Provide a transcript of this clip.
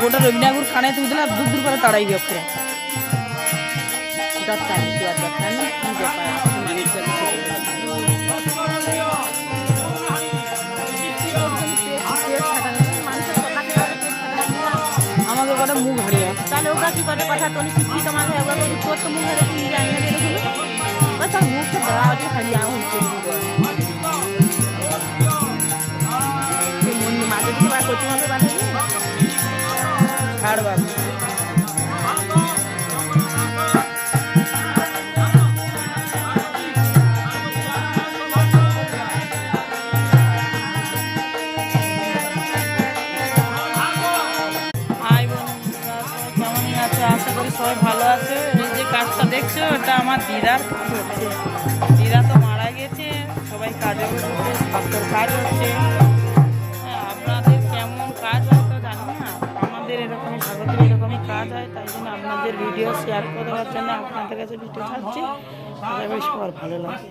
গোটা রবীন্দ্রনাথ খানে তুই দিলা দূর দূর করে তাড়াই গিয়ে করে আমাকে কটা মুখ হারিয়ে তাহলে ওরা কি করে কথা তো শিক্ষিত মানুষ একবার তোর তো মুখ হারে তুমি জানি না দেখুন তার মুখটা বড় আছে খালি হচ্ছে মাঝে দিকে বার করতে হবে বাধা ছাড় বাবু আশা করি সবাই ভালো আছে। এই যে কাজটা দেখছো ওটা আমার দিদার কাজ হচ্ছে। দিদা তো মারা গেছে, সবাই কাজে বসেছে, স্বাস্থ্যের কাজ হচ্ছে। আপনাদের কেমন কাজ হয় তো জানি না, আমাদের এরকমই স্বাগতের এরকমই কাজ হয়, তাই জন্য আপনাদের ভিডিও শেয়ার করে দেওয়ার জন্য আপনাদের কাছে ভিডিও ছাড়ছি। আশা করি সবার ভালো লাগে।